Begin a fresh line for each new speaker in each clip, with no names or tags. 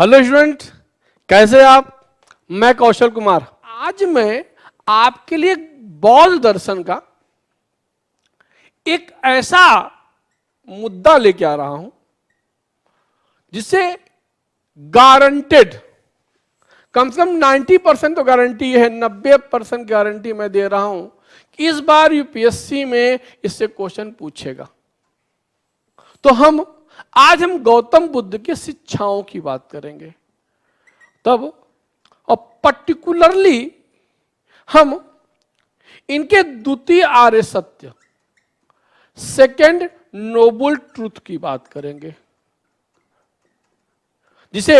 Hello student, कैसे आप? मैं कौशल कुमार। आज मैं आपके लिए बौद्ध दर्शन का एक ऐसा मुद्दा लेके आ रहा हूं जिसे गारंटेड, कम से कम 90% तो गारंटी है, 90% गारंटी मैं दे रहा हूं कि इस बार यूपीएससी में इससे क्वेश्चन पूछेगा। तो आज हम गौतम बुद्ध की शिक्षाओं की बात करेंगे। तब और पर्टिकुलरली हम इनके द्वितीय आर्य सत्य, सेकेंड नोबल ट्रूथ की बात करेंगे, जिसे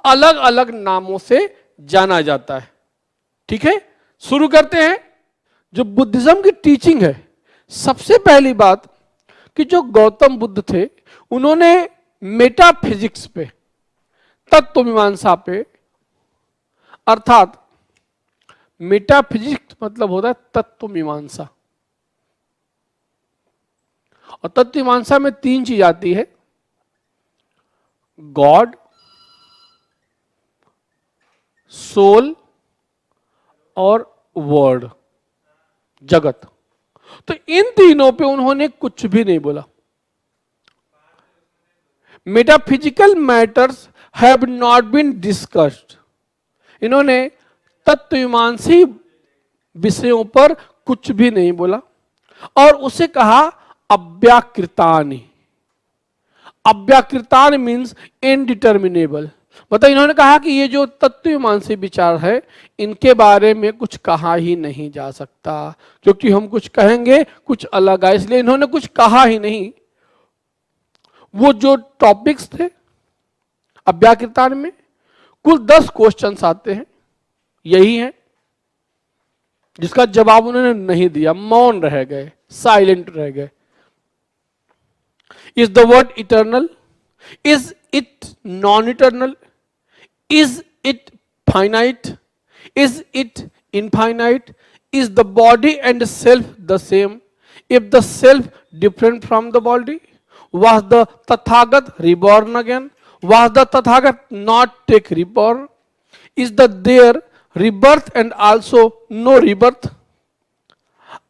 अलग अलग नामों से जाना जाता है। ठीक है, शुरू करते हैं। जो बुद्धिज्म की टीचिंग है, सबसे पहली बात कि जो गौतम बुद्ध थे उन्होंने मेटाफिजिक्स पे, तत्व मीमांसा पे, अर्थात मेटाफिजिक्स मतलब होता है तत्व मीमांसा, और तत्व मीमांसा में 3 चीज आती है: गॉड, सोल और वर्ड, जगत। तो इन तीनों पे उन्होंने कुछ भी नहीं बोला। Metaphysical matters have not been discussed. इन्होंने तत्वमीमांसी विषयों पर कुछ भी नहीं बोला और उसे कहा अव्याकृतानि। अव्याकृतानि मीन्स इनडिटर्मिनेबल। मतलब इन्होंने कहा कि ये जो तत्वमीमांसी विचार है, इनके बारे में कुछ कहा ही नहीं जा सकता, क्योंकि हम कुछ कहेंगे कुछ अलग है, इसलिए इन्होंने कुछ कहा ही नहीं। वो जो टॉपिक्स थे अव्याकृतानि में, कुल 10 क्वेश्चंस आते हैं, यही है जिसका जवाब उन्होंने नहीं दिया, मौन रह गए, साइलेंट रह गए। Is the word eternal? Is it non eternal? Is it finite? Is it infinite? Is the body and self the same? If the self different from the body? was the Tathagata reborn again? Was the Tathagata not take reborn? Is the there rebirth and also no rebirth?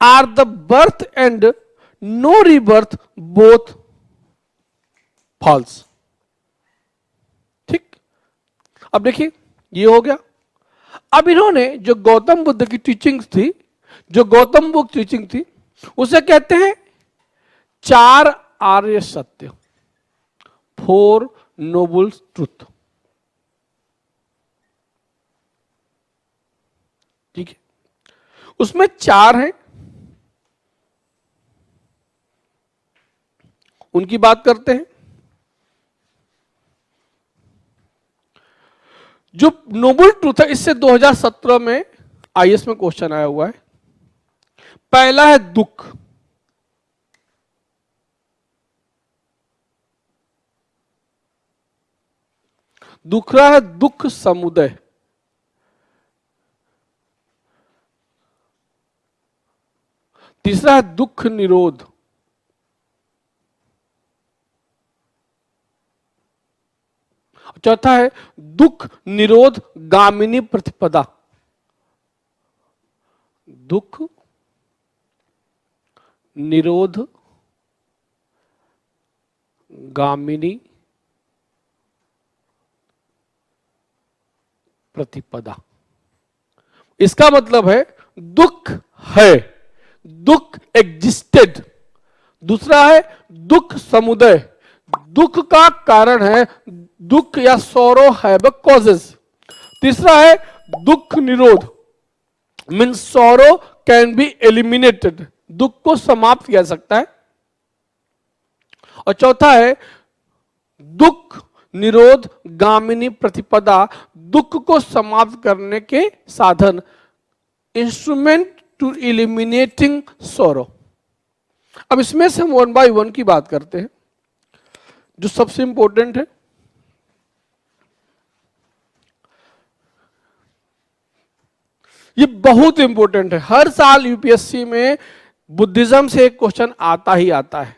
Are the birth and no rebirth both false? ठीक, अब देखिए ये हो गया। अब इन्होंने जो गौतम बुद्ध की टीचिंग थी, जो गौतम बुद्ध टीचिंग थी, उसे कहते हैं 4 आर्य सत्य, 4 नोबल ट्रूथ। ठीक है, उसमें 4 हैं, उनकी बात करते हैं। जो नोबल ट्रूथ है, इससे 2017 में आईएएस में क्वेश्चन आया हुआ है। पहला है दुख, दूसरा है दुख समुदय, तीसरा है दुख निरोध, चौथा है दुख निरोध गामिनी प्रतिपदा। दुख निरोध गामिनी प्रतिपदा। इसका मतलब है दुख है, दुख एग्जिस्टेड। दूसरा है दुख समुदय, दुख का कारण है, दुख या सौरो है कॉजेस। तीसरा है दुख निरोध, means sorrow can be eliminated, दुख को समाप्त किया जा सकता है। और चौथा है दुख निरोध गामिनी प्रतिपदा, दुख को समाप्त करने के साधन, इंस्ट्रूमेंट टू एलिमिनेटिंग सॉरो। अब इसमें से हम 1 by 1 की बात करते हैं। जो सबसे इंपॉर्टेंट है, ये बहुत इंपॉर्टेंट है, हर साल यूपीएससी में बुद्धिज्म से एक क्वेश्चन आता ही आता है,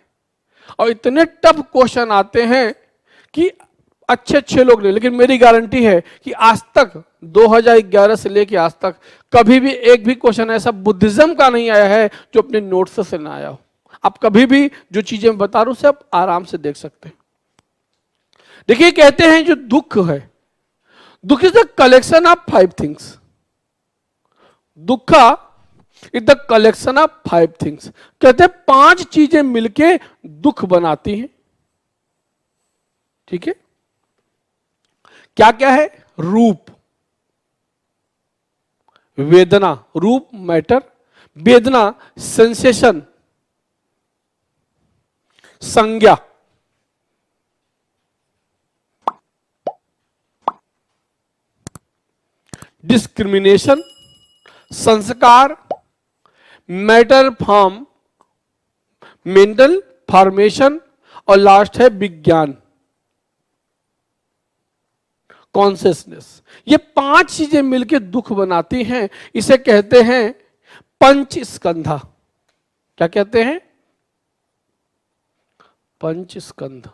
और इतने टफ क्वेश्चन आते हैं कि अच्छे अच्छे लोग नहीं, लेकिन मेरी गारंटी है कि आज तक 2011 से लेके आज तक कभी भी एक भी क्वेश्चन ऐसा बुद्धिज्म का नहीं आया है जो अपने नोट्स से ना आया हो। आप कभी भी जो चीजें मैं बता रहा हूं उसे आप आराम से देख सकते हैं। देखिए कहते हैं जो दुख है, दुख is the collection of 5 things. दुख is the collection of 5 things. कहते हैं 5 चीजें मिलके दुख बनाती हैं। ठीक है, क्या क्या है? रूप, वेदना, रूप मैटर, वेदना सेंसेशन, संज्ञा, डिस्क्रिमिनेशन, संस्कार, मैटर फॉर्म, मेंटल फॉर्मेशन, और लास्ट है विज्ञान, कॉन्शियसनेस। ये 5 चीजें मिलकर दुख बनाती हैं। इसे कहते हैं पंच स्कंधा। क्या कहते हैं? पंच स्कंध।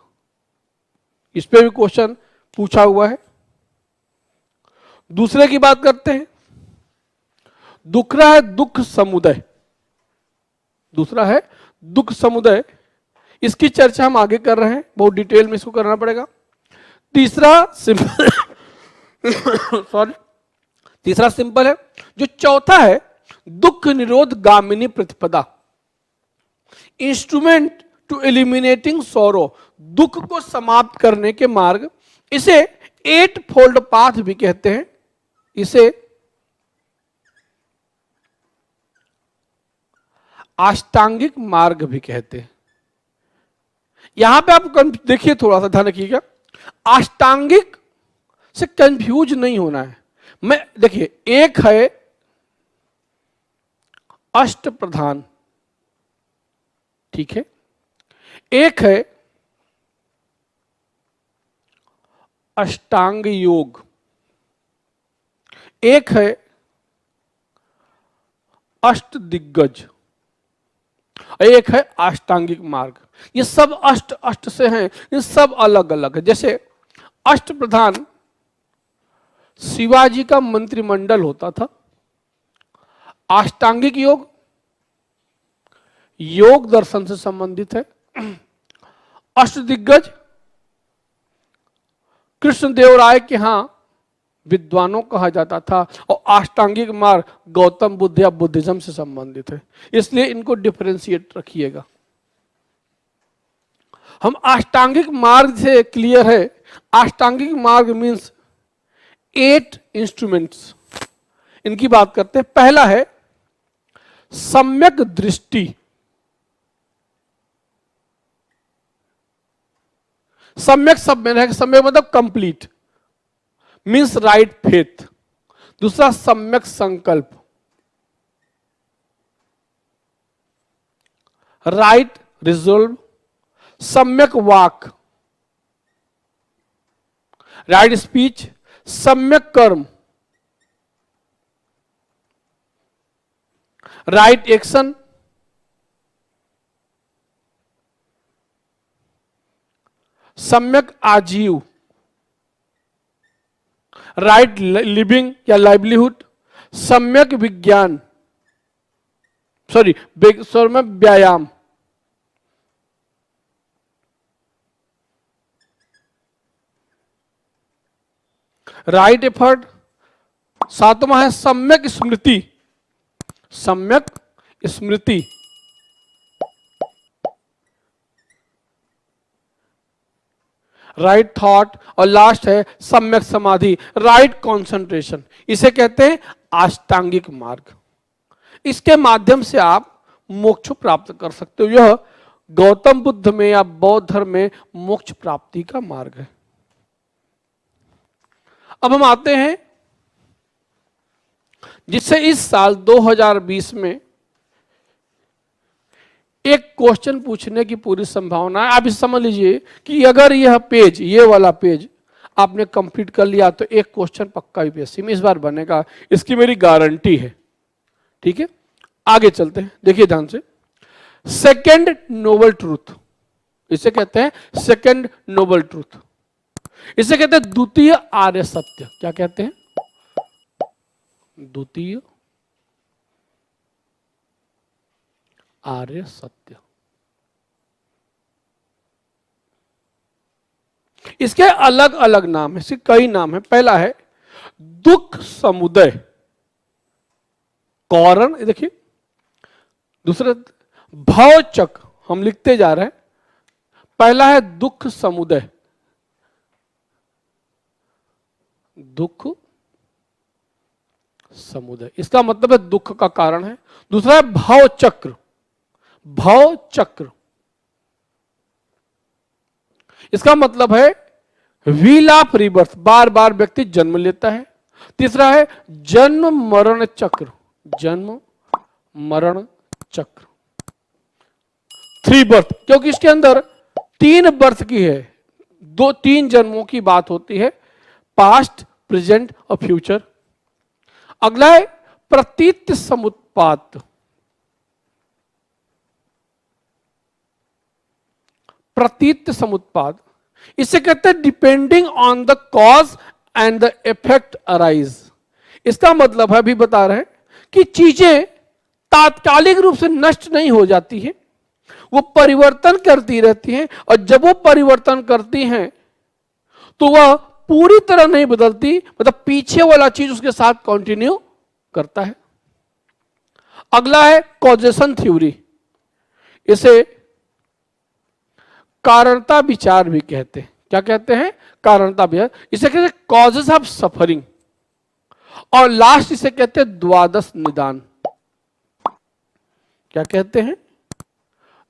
इस पे भी क्वेश्चन पूछा हुआ है। दूसरे की बात करते हैं। दूसरा है दुख समुदय। दूसरा है दुख समुदय। इसकी चर्चा हम आगे कर रहे हैं, बहुत डिटेल में इसको करना पड़ेगा। तीसरा सिंपल सॉरी, तीसरा सिंपल है। जो चौथा है दुख निरोध गामिनी प्रतिपदा, इंस्ट्रूमेंट टू एलिमिनेटिंग सोरो, दुख को समाप्त करने के मार्ग। इसे 8 फोल्ड पाथ भी कहते हैं। इसे अष्टांगिक मार्ग भी कहते हैं। यहां पे आप देखिए, थोड़ा सा ध्यान रखिएगा, अष्टांगिक से कंफ्यूज नहीं होना है। मैं देखिए, एक है अष्ट प्रधान, ठीक है, एक है अष्टांग योग, एक है अष्ट दिग्गज, एक है अष्टांगिक मार्ग। ये सब अष्ट अष्ट से हैं, ये सब अलग अलग है। जैसे अष्ट प्रधान शिवाजी का मंत्रिमंडल होता था। अष्टांगिक योग योग दर्शन से संबंधित है। अष्ट दिग्गज कृष्णदेवराय के यहां विद्वानों कहा जाता था, और अष्टांगिक मार्ग गौतम बुद्ध या बुद्धिज्म से संबंधित है। इसलिए इनको डिफरेंशिएट रखिएगा। हम अष्टांगिक मार्ग से क्लियर है। अष्टांगिक मार्ग मीन्स 8 इंस्ट्रूमेंट्स। इनकी बात करते हैं। पहला है सम्यक दृष्टि। सम्यक सब में रहेगा। सम्यक मतलब कंप्लीट, मीन्स राइट फेथ। दूसरा सम्यक संकल्प, राइट रिजोल्व। सम्यक वाक, राइट स्पीच। सम्यक कर्म, राइट एक्शन। सम्यक आजीव, राइट लिविंग या लाइवलीहुड। सम्यक विज्ञान, सम्यक व्यायाम। Right effort. सातवां है सम्यक स्मृति। सम्यक स्मृति। Right thought. और लास्ट है सम्यक समाधि, राइट कंसंट्रेशन। इसे कहते हैं अष्टांगिक मार्ग। इसके माध्यम से आप मोक्ष प्राप्त कर सकते हो। यह गौतम बुद्ध में या बौद्ध धर्म में मोक्ष प्राप्ति का मार्ग है। अब हम आते हैं जिससे इस साल 2020 में एक क्वेश्चन पूछने की पूरी संभावना है। आप इस समझ लीजिए कि अगर यह पेज, ये वाला पेज आपने कंप्लीट कर लिया तो एक क्वेश्चन पक्का यूपीएससी में इस बार बनेगा। इसकी मेरी गारंटी है। ठीक है, आगे चलते हैं। देखिए ध्यान से, सेकेंड नोबल ट्रूथ, इसे कहते हैं सेकेंड नोबल ट्रूथ। इसे कहते हैं द्वितीय आर्य सत्य। क्या कहते हैं? द्वितीय आर्य सत्य। इसके अलग अलग नाम है, इसके कई नाम है। पहला है दुख समुदय कारण, देखिए। दूसरा भव चक्र, हम लिखते जा रहे हैं। पहला है दुख समुदय, दुख समुदय, इसका मतलब है दुख का कारण है। दूसरा है भव चक्र, भव चक्र, इसका मतलब है व्हील ऑफ रिबर्थ, बार बार व्यक्ति जन्म लेता है। तीसरा है जन्म मरण चक्र, जन्म मरण चक्र, 3 बर्थ, क्योंकि इसके अंदर 3 बर्थ की है, 3 जन्मों की बात होती है, पास्ट, प्रेजेंट और फ्यूचर। अगला है प्रतीत समुत्पात, प्रतीत समुत्पाद, इसे कहते हैं depending on the cause and the effect arise. इसका मतलब है, अभी बता रहे हैं कि चीजें तात्कालिक रूप से नष्ट नहीं हो जाती है, वो परिवर्तन करती रहती हैं, और जब वो परिवर्तन करती हैं तो वह पूरी तरह नहीं बदलती, मतलब पीछे वाला चीज उसके साथ कंटिन्यू करता है। अगला है कॉजेशन थ्योरी, इसे कारणता विचार भी कहते हैं। क्या कहते हैं? कारणता विचार, इसे कहते हैं कॉजेस ऑफ सफरिंग। और लास्ट इसे कहते हैं द्वादश निदान। क्या कहते हैं?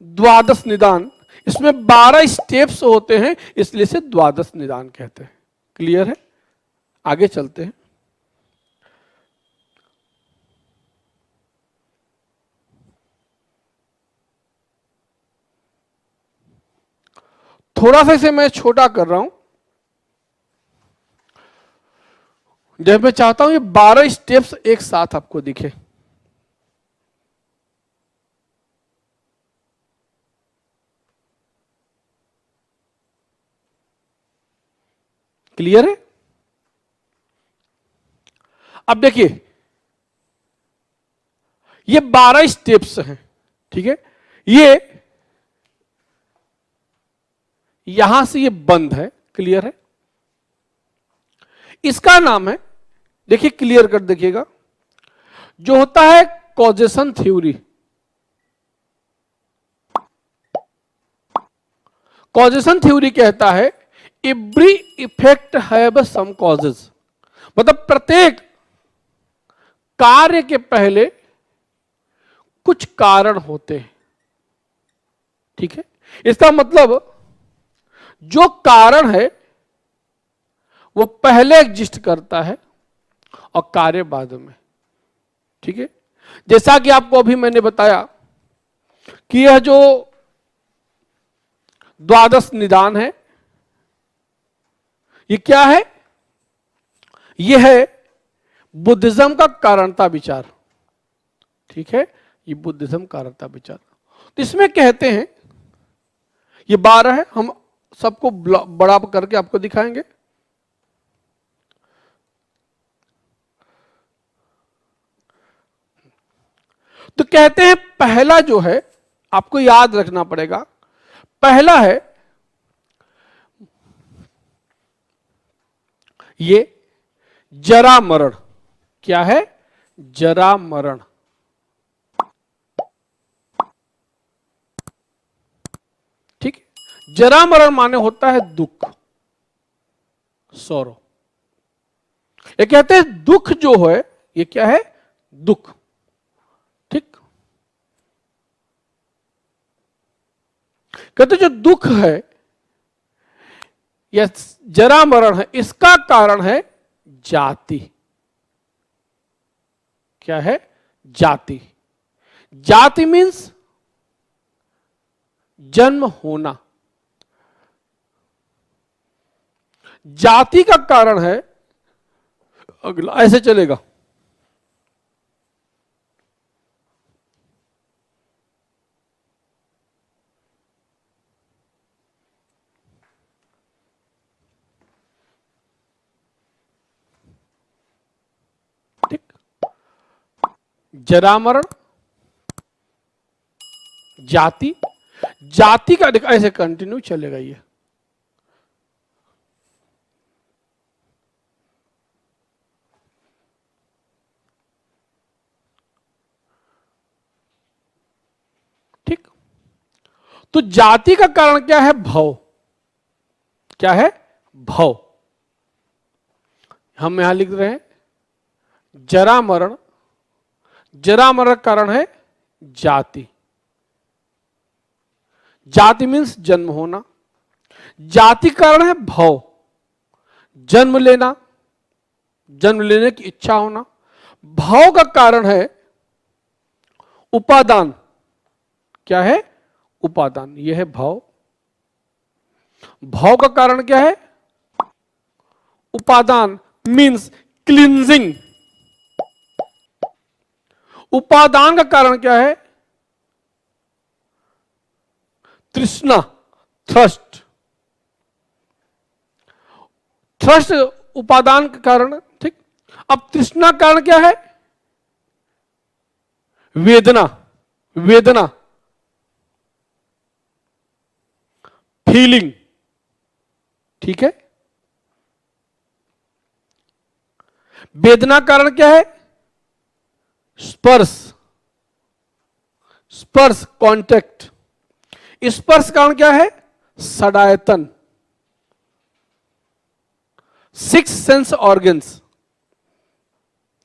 द्वादश निदान। इसमें 12 स्टेप्स होते हैं, इसलिए इसे द्वादश निदान कहते हैं। क्लियर है? आगे चलते हैं। थोड़ा सा इसे मैं छोटा कर रहा हूं, जब मैं चाहता हूं ये 12 स्टेप्स एक साथ आपको दिखे। क्लियर है? अब देखिए, ये 12 स्टेप्स हैं, ठीक है। ये यहां से ये बंद है, क्लियर है। इसका नाम है, देखिए क्लियर कर देखिएगा, जो होता है कॉजेशन थ्योरी। कॉजेशन थ्योरी कहता है every effect have some causes, मतलब प्रत्येक कार्य के पहले कुछ कारण होते हैं, ठीक है। इसका मतलब जो कारण है वो पहले एग्जिस्ट करता है और कार्य बाद में, ठीक है। जैसा कि आपको अभी मैंने बताया कि यह जो द्वादश निदान है, ये क्या है? यह है बुद्धिज्म का कारणता विचार, ठीक है। ये बुद्धिज्म कारणता विचार, तो इसमें कहते हैं ये 12 है, हम सबको बड़ा करके आपको दिखाएंगे। तो कहते हैं पहला जो है, आपको याद रखना पड़ेगा, पहला है ये जरा मरण। क्या है? जरा मरण, ठीक है। जरा मरण माने होता है दुख, सौरो। ये कहते हैं दुख जो है, ये क्या है? दुख, ठीक। कहते जो दुख है या जरा मरण है, इसका कारण है जाति। क्या है? जाति। जाति मीन्स जन्म होना। जाति का कारण है, अगला ऐसे चलेगा, जरा मरण, जाति, जाति का देखो ऐसे कंटिन्यू चलेगा ये। ठीक, तो जाति का कारण क्या है? भव। क्या है? भव। हम यहां लिख रहे हैं जरा मरण, जरा मरण कारण है जाति। जाति मीन्स जन्म होना, जाति कारण है भव, जन्म लेना, जन्म लेने की इच्छा होना। भव का कारण है उपादान। क्या है? उपादान। यह है भव। भव का कारण क्या है? उपादान मीन्स क्लींजिंग। उपादान का कारण क्या है? तृष्णा, थ्रस्ट। थ्रस्ट उपादान का कारण। ठीक, अब तृष्णा कारण क्या है? वेदना, वेदना, फीलिंग। ठीक है, वेदना कारण क्या है? स्पर्श, स्पर्श, कांटेक्ट। स्पर्श कारण क्या है? सडायतन, सिक्स सेंस ऑर्गन्स।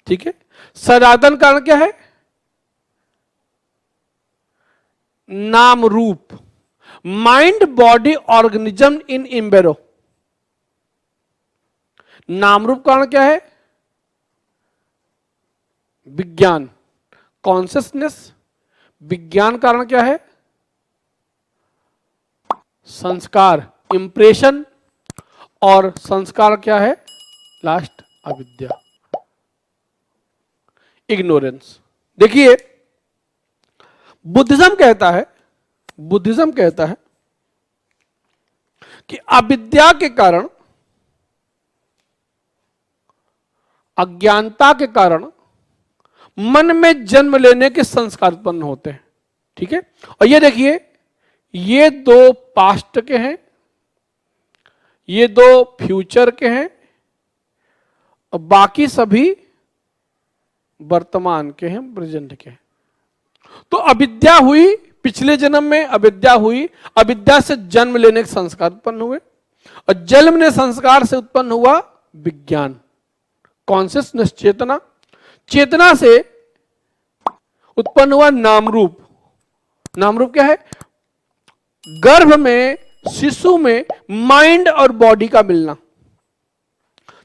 ठीक है, सदायतन कारण क्या है? नाम रूप, माइंड बॉडी ऑर्गेनिज्म इन इम्बेरो। नाम रूप कारण क्या है? विज्ञान, कॉन्शियसनेस। विज्ञान कारण क्या है? संस्कार, इंप्रेशन। और संस्कार क्या है? लास्ट, अविद्या, इग्नोरेंस। देखिए, बुद्धिज्म कहता है, बुद्धिज्म कहता है कि अविद्या के कारण, अज्ञानता के कारण मन में जन्म लेने के संस्कार उत्पन्न होते हैं। ठीक है, और ये देखिए, ये दो पास्ट के हैं, ये दो फ्यूचर के हैं, और बाकी सभी वर्तमान के हैं, प्रेजेंट के हैं। तो अविद्या हुई, पिछले जन्म में अविद्या हुई, अविद्या से जन्म लेने के संस्कार उत्पन्न हुए, और जन्म ने संस्कार से उत्पन्न हुआ विज्ञान, कॉन्शियसनेस, चेतना। चेतना से उत्पन्न हुआ नाम रूप। नाम रूप क्या है? गर्भ में, शिशु में माइंड और बॉडी का मिलना,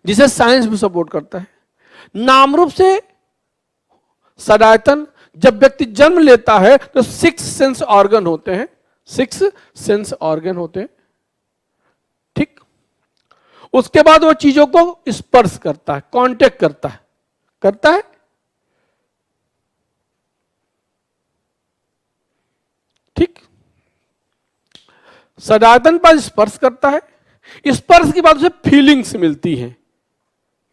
जिसे साइंस भी सपोर्ट करता है। नाम रूप से सदायतन, जब व्यक्ति जन्म लेता है तो सिक्स सेंस ऑर्गन होते हैं, सिक्स सेंस ऑर्गन होते हैं। ठीक, उसके बाद वो चीजों को स्पर्श करता है, कांटेक्ट करता है, करता है। ठीक, सदायतन पर स्पर्श करता है, स्पर्श के बाद उसे फीलिंग्स मिलती हैं,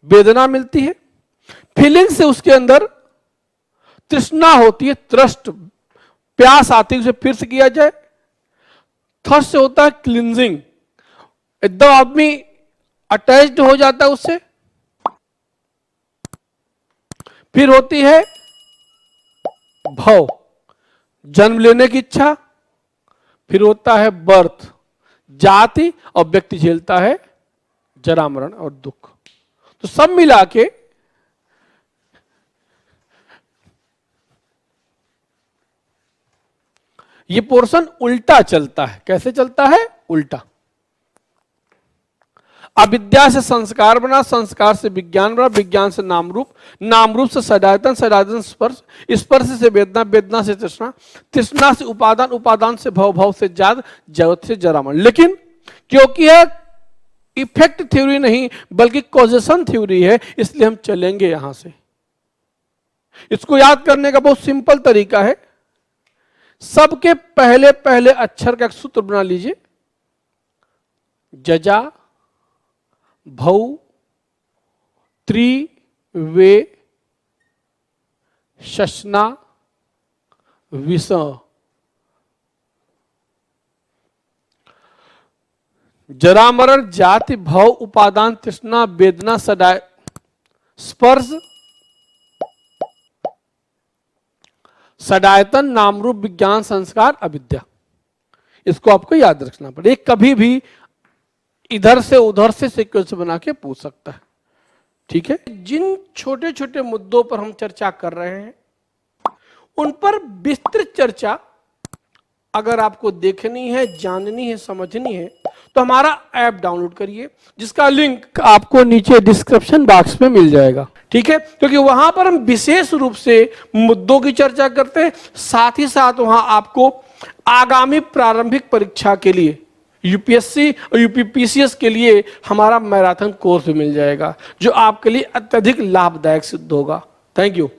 वेदना मिलती है। फीलिंग्स से उसके अंदर तृष्णा होती है, थ्रस्ट, प्यास आती है, उसे फिर से किया जाए। थर्स्ट से होता है क्लींजिंग, एकदम आदमी अटैच्ड हो जाता है उससे। फिर होती है भव, जन्म लेने की इच्छा। फिर होता है बर्थ, जाति, और व्यक्ति झेलता है जरा मरण और दुख। तो सब मिला के ये पोर्शन उल्टा चलता है। कैसे चलता है? उल्टा। अविद्या से संस्कार बना, संस्कार से विज्ञान बना, विज्ञान से नाम रूप, नाम रूप से सदायतन, सदायतन स्पर्श, स्पर्श से वेदना, वेदना से तृष्णा, तृष्णा से उपादान, उपादान से भव, भव से जात, जगत से जरामरण। लेकिन क्योंकि यह इफेक्ट थ्योरी नहीं बल्कि कॉजेशन थ्योरी है, इसलिए हम चलेंगे यहां से। इसको याद करने का बहुत सिंपल तरीका है। सबके पहले पहले अक्षर का एक सूत्र बना लीजिए, जजा भौ त्रि वे शशना विष, जरा मरण जाति भव उपादान तृष्णा वेदना सदाय स्पर्श सदायतन नाम रूप विज्ञान संस्कार अविद्या। इसको आपको याद रखना पड़े, कभी भी इधर से उधर से सीक्वेंस बना के पूछ सकता है। ठीक है, जिन छोटे छोटे मुद्दों पर हम चर्चा कर रहे हैं उन पर विस्तृत चर्चा अगर आपको देखनी है, जाननी है, समझनी है तो हमारा ऐप डाउनलोड करिए, जिसका लिंक आपको नीचे डिस्क्रिप्शन बॉक्स में मिल जाएगा। ठीक है, क्योंकि वहां पर हम विशेष रूप से मुद्दों की चर्चा करते हैं, साथ ही साथ वहां आपको आगामी प्रारंभिक परीक्षा के लिए यूपीएससी और यूपीपीसीएस के लिए हमारा मैराथन कोर्स भी मिल जाएगा, जो आपके लिए अत्यधिक लाभदायक सिद्ध होगा। Thank you.